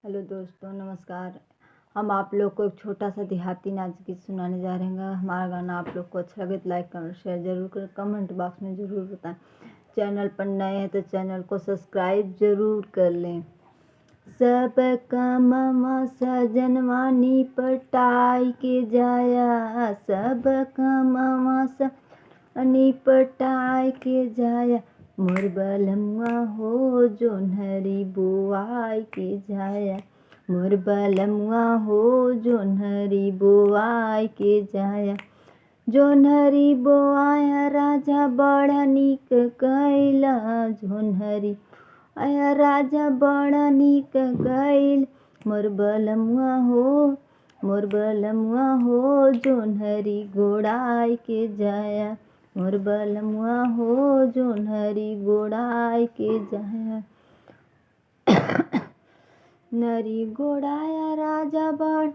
Hello दोस्तों, नमस्कार। हम आप लोग को एक छोटा सा देहाती नाच गीत सुनाने जा रहे हैं। हमारा गाना आप लोग को अच्छा लगे तो लाइक कमेंट शेयर जरूर करें। कमेंट बॉक्स में ज़रूर बताएं। चैनल पर नए हैं तो चैनल को सब्सक्राइब जरूर कर लें। सबका मामा सजनवा निपटाई के जाया, सबका मामा निपटाई के जाया, मोर बलमुआ हो जोन्हरी बुआई के जाया, मोर बलमुआ हो जोन्हरी बुआई के जाया। जोन्हरी बोआया राजा बड़ा नीक कैला, जोन्हरी आया राजा बड़ा नीक कैल, मोर बलमुआ हो जोन्हरी गोड़ाई के जाया, मोर बलमुआ हो जोन्हरी गोड़ाई के जाया। नरी गोड़ाया राजा बड़